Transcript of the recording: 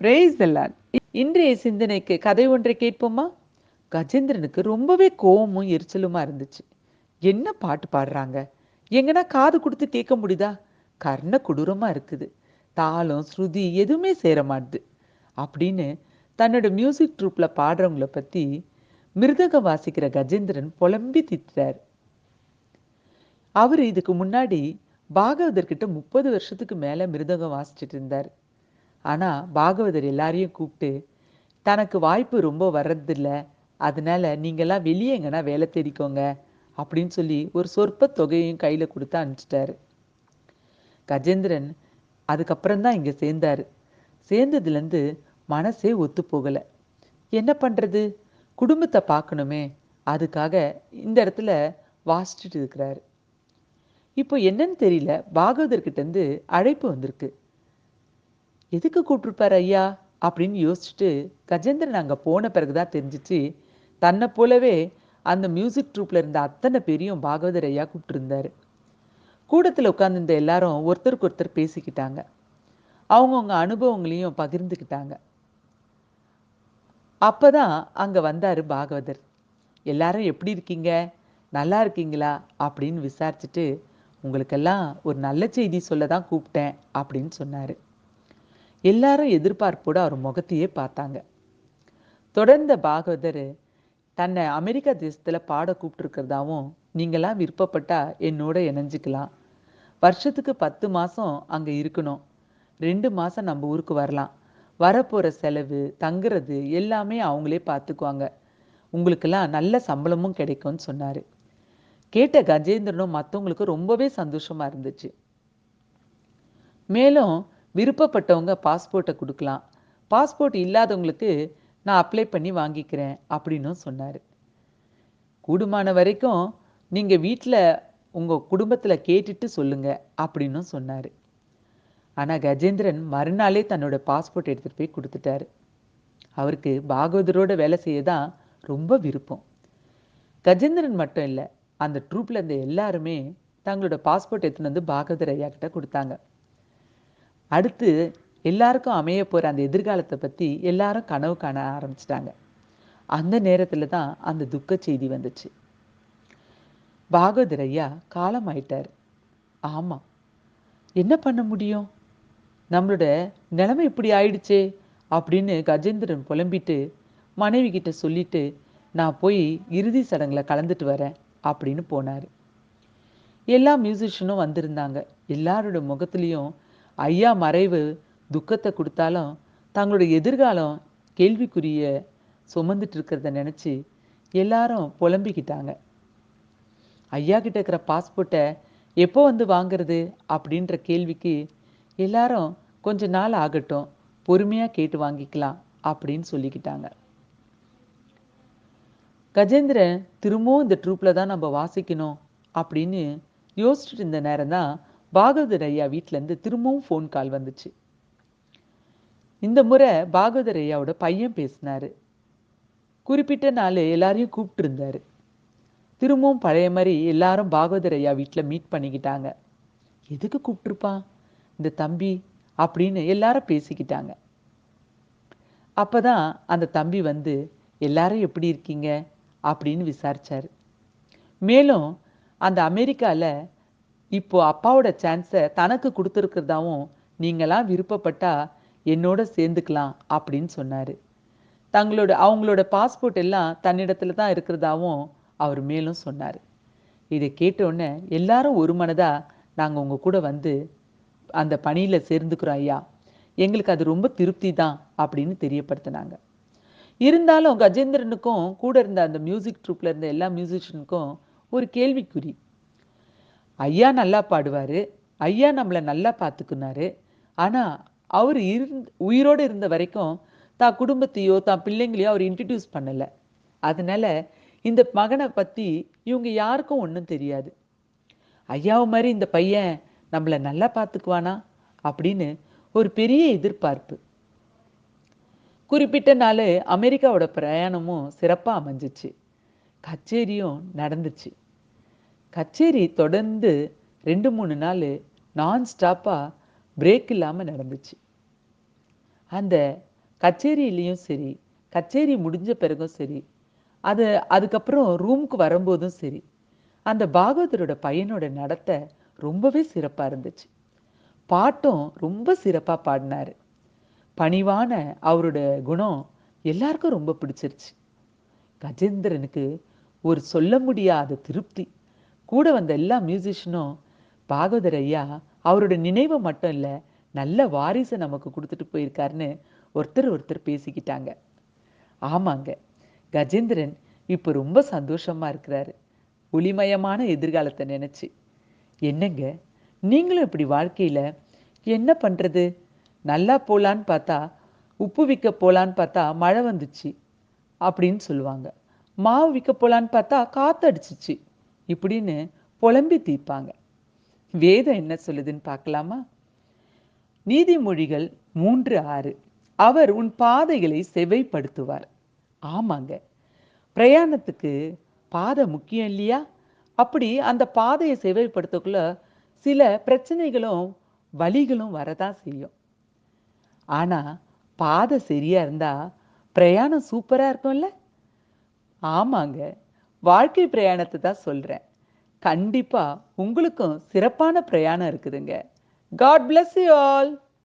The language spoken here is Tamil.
Praise the Lord. இன்றைய சிந்தனைக்கு கதை ஒன்றை கேட்போமா? கஜேந்திரனுக்கு ரொம்பவே கோவமும் எரிச்சலுமா இருந்துச்சு. என்ன பாட்டு பாடுறாங்க? எங்கன்னா காது கொடுத்து கேட்க முடியுதா? கர்ண கொடூரமா இருக்குது. தாளம், ஸ்ருதி எதுவுமே சேர மாட்டுது. அப்படின்னு தன்னோட மியூசிக் ட்ரூப்ல பாடுறவங்கள பத்தி மிருதகம் வாசிக்கிற கஜேந்திரன் புலம்பி திட்டுறாரு. அவர் இதுக்கு முன்னாடி பாகவதர்கிட்ட 30 வருஷத்துக்கு மேல மிருதகம் வாசிச்சுட்டு இருந்தார். ஆனா பாகவதர் எல்லாரையும் கூப்பிட்டு தனக்கு வாய்ப்பு ரொம்ப வர்றதில்ல, அதனால நீங்கெல்லாம் வெளியே எங்கன்னா வேலை தேடிக்கோங்க அப்படின்னு சொல்லி ஒரு சொற்ப தொகையையும் கையில கொடுத்து அனுப்பிச்சிட்டாரு. கஜேந்திரன் அதுக்கப்புறம் தான் இங்க சேர்ந்தாரு. சேர்ந்ததுலேருந்து மனசே ஒத்து போகல. என்ன பண்றது? குடும்பத்தை பார்க்கணுமே, அதுக்காக இந்த இடத்துல வாசிச்சுட்டு இருக்கிறாரு. இப்போ என்னன்னு தெரியல, பாகவதர் கிட்ட இருந்து அழைப்பு வந்திருக்கு. எதுக்கு கூப்பிட்டுருப்பாரு ஐயா அப்படின்னு யோசிச்சுட்டு கஜேந்திரன் அங்கே போன பிறகுதான் தெரிஞ்சிச்சு, தன்னை போலவே அந்த மியூசிக் ட்ரூப்ல இருந்த அத்தனை பேரையும் பாகவதர் ஐயா கூப்பிட்டுருந்தாரு. கூடத்தில் உட்கார்ந்திருந்த எல்லாரும் ஒருத்தருக்கு ஒருத்தர் பேசிக்கிட்டாங்க. அவங்கவுங்க அனுபவங்களையும் பகிர்ந்துக்கிட்டாங்க. அப்பதான் அங்க வந்தாரு பாகவதர். எல்லாரும் எப்படி இருக்கீங்க, நல்லா இருக்கீங்களா அப்படின்னு விசாரிச்சுட்டு, உங்களுக்கெல்லாம் ஒரு நல்ல செய்தி சொல்ல தான் கூப்பிட்டேன் அப்படின்னு சொன்னாரு. எல்லாரும் எதிர்பார்ப்போட அவர் முகத்தையே பார்த்தாங்க. தொடர்ந்த பாகவதர் தன்னை அமெரிக்கா தேசத்துல பாட கூப்பிட்டுருக்கிறதாவும், நீங்களாம் விருப்பப்பட்டா என்னோட இணைஞ்சுக்கலாம், வருஷத்துக்கு 10 மாசம் அங்க இருக்கணும், 2 மாசம் நம்ம ஊருக்கு வரலாம், வரப்போற செலவு தங்குறது எல்லாமே அவங்களே பார்த்துக்குவாங்க, உங்களுக்கெல்லாம் நல்ல சம்பளமும் கிடைக்கும்னு சொன்னாரு. கேட்ட கஜேந்திரனும் மற்றவங்களுக்கு ரொம்பவே சந்தோஷமா இருந்துச்சு. மேலும் விருப்பப்பட்டவங்க பாஸ்போர்ட்டை கொடுக்கலாம், பாஸ்போர்ட் இல்லாதவங்களுக்கு நான் அப்ளை பண்ணி வாங்கிக்கிறேன் அப்படின்னும் சொன்னார். கூடுமான வரைக்கும் நீங்கள் வீட்டில் உங்கள் குடும்பத்தில் கேட்டுட்டு சொல்லுங்க அப்படின்னும் சொன்னார். ஆனால் கஜேந்திரன் மறுநாளே தன்னோட பாஸ்போர்ட் எடுத்துகிட்டு போய் கொடுத்துட்டாரு. அவருக்கு பாகவதரோட வேலை செய்ய தான் ரொம்ப விருப்பம். கஜேந்திரன் மட்டும் இல்லை, அந்த ட்ரூப்பில் இருந்த எல்லாருமே தங்களோட பாஸ்போர்ட் எடுத்துன்னு வந்து பாகவதர் ஐயா கிட்ட கொடுத்தாங்க. அடுத்து எல்லாருக்கும் அமைய போகிற அந்த எதிர்காலத்தை பற்றி எல்லாரும் கனவு காண ஆரம்பிச்சிட்டாங்க. அந்த நேரத்தில் தான் அந்த துக்க செய்தி வந்துச்சு. பாகவதர் ஐயா காலம் ஆயிட்டார். ஆமாம், என்ன பண்ண முடியும், நம்மளோட நிலைமை இப்படி ஆயிடுச்சே அப்படின்னு கஜேந்திரன் புலம்பிட்டு மனைவி கிட்ட சொல்லிட்டு, நான் போய் இறுதி சடங்குல கலந்துட்டு வரேன் அப்படின்னு போனார். எல்லா மியூசிஷியனும் வந்திருந்தாங்க. எல்லாரோட முகத்துலேயும் ஐயா மறைவு துக்கத்தை கொடுத்தாலும் தங்களோட எதிர்காலம் கேள்விக்குரிய சுமந்துட்டு இருக்கிறத நினச்சி எல்லாரும் புலம்பிக்கிட்டாங்க. ஐயா கிட்ட இருக்கிற பாஸ்போர்ட்டை எப்போ வந்து வாங்கிறது அப்படின்ற கேள்விக்கு எல்லாரும் கொஞ்ச நாள் ஆகட்டும், பொறுமையாக கேட்டு வாங்கிக்கலாம் அப்படின்னு சொல்லிக்கிட்டாங்க. கஜேந்திரன் திரும்பவும் இந்த ட்ரூப்பில் தான் நம்ம வாசிக்கணும் அப்படின்னு யோசிச்சுட்டு இருந்த நேரம் தான் பாகவதர் ஐயா வீட்டிலேருந்து திரும்பவும் ஃபோன் கால் வந்துச்சு. இந்த முறை பாகவதர் ஐயாவோட பையன் பேசினாரு. குறிப்பிட்ட நாள் எல்லாரையும் கூப்பிட்டு இருந்தாரு. திரும்பவும் பழைய மாதிரி எல்லாரும் பாகவதர் ஐயா வீட்டில் மீட் பண்ணிக்கிட்டாங்க. எதுக்கு கூப்பிட்டுருப்பான் இந்த தம்பி அப்படின்னு எல்லாரும் பேசிக்கிட்டாங்க. அப்பதான் அந்த தம்பி வந்து எல்லாரும் எப்படி இருக்கீங்க அப்படின்னு விசாரிச்சாரு. மேலும் அந்த அமெரிக்காவில் இப்போ அப்பாவோட சான்ஸை தனக்கு கொடுத்துருக்கிறதாவும், நீங்களாம் விருப்பப்பட்டா என்னோட சேர்ந்துக்கலாம் அப்படின்னு சொன்னார். அவங்களோட பாஸ்போர்ட் எல்லாம் தன்னிடத்துல தான் இருக்கிறதாவும் அவர் மேலும் சொன்னார். இதை கேட்டோடனே எல்லாரும் ஒரு மனதாக, நாங்கள் உங்கள் கூட வந்து அந்த பணியில் சேர்ந்துக்கிறோம் ஐயா, எங்களுக்கு அது ரொம்ப திருப்தி தான் அப்படின்னு தெரியப்படுத்தினாங்க. இருந்தாலும் கஜேந்திரனுக்கும் கூட இருந்த அந்த மியூசிக் ட்ரூப்பில் இருந்த எல்லா மியூசிஷியனுக்கும் ஒரு கேள்விக்குறி. ஐயா நல்லா பாடுவார், ஐயா நம்மளை நல்லா பார்த்துக்குனாரு, ஆனால் அவர் உயிரோடு இருந்த வரைக்கும் தான் குடும்பத்தையோ தான் பிள்ளைங்களையோ அவர் இன்ட்ரடியூஸ் பண்ணலை. அதனால இந்த மகனை பற்றி இவங்க யாருக்கும் ஒன்றும் தெரியாது. ஐயாவை மாதிரி இந்த பையன் நம்மளை நல்லா பார்த்துக்குவானா அப்படின்னு ஒரு பெரிய எதிர்பார்ப்பு. குறிப்பிட்ட நாள் அமெரிக்காவோட பிரயாணமும் சிறப்பாக அமைஞ்சிச்சு. கச்சேரியும் நடந்துச்சு. கச்சேரி தொடர்ந்து 2-3 நாள் நான் ஸ்டாப்பாக பிரேக் இல்லாமல் நடந்துச்சு. அந்த கச்சேரியிலயும் சரி, கச்சேரி முடிஞ்ச பிறகும் சரி, அது அதுக்கப்புறம் ரூமுக்கு வரும்போதும் சரி, அந்த பாகவதரோட பையனோட நடத்தை ரொம்பவே சிறப்பா இருந்துச்சு. பாட்டும் ரொம்ப சிறப்பா பாடினாரு. பணிவான அவரோட குணம் எல்லாருக்கும் ரொம்ப பிடிச்சிருச்சு. கஜேந்திரனுக்கு ஒரு சொல்ல முடியாத திருப்தி. கூட வந்த எல்லா மியூசிஷியனும் பாகவதர் ஐயா அவரோட நினைவை மட்டும் இல்ல, நல்ல வாரிசை நமக்கு கொடுத்துட்டு போயிருக்காருன்னு ஒருத்தர் ஒருத்தர் பேசிக்கிட்டாங்க. ஆமாங்க, கஜேந்திரன் இப்ப ரொம்ப சந்தோஷமா இருக்கிறாரு. ஒளிமயமான எதிர்காலத்தை நினைச்சு. என்னங்க, நீங்களும் இப்படி வாழ்க்கையில என்ன பண்றது? நல்லா போலான்னு பார்த்தா, உப்பு விக்க போலான்னு பார்த்தா மழை வந்துச்சு அப்படின்னு சொல்லுவாங்க. மாவு விக்க போலான்னு பார்த்தா காத்தடிச்சுச்சு இப்படின்னு புலம்பி தீர்ப்பாங்க. வேதம் என்ன சொல்லுதுன்னு பார்க்கலாமா? நீதிமொழிகள் 3:6. அவர் உன் பாதைகளை செவைப்படுத்துவார். ஆமாங்க, பிரயாணத்துக்கு பாதை முக்கியம் இல்லையா? அப்படி அந்த பாதையை செவைப்படுத்தக்குள்ள சில பிரச்சனைகளும் வலிகளும் வரதான் செய்யும். ஆனா பாதை சரியா இருந்தா பிரயாணம் சூப்பரா இருக்கும்ல? ஆமாங்க, வாழ்க்கை பிரயாணத்தை தான் சொல்றேன். கண்டிப்பா உங்களுக்கும் சிறப்பான பிரயாணம் இருக்குதுங்க. God bless you all.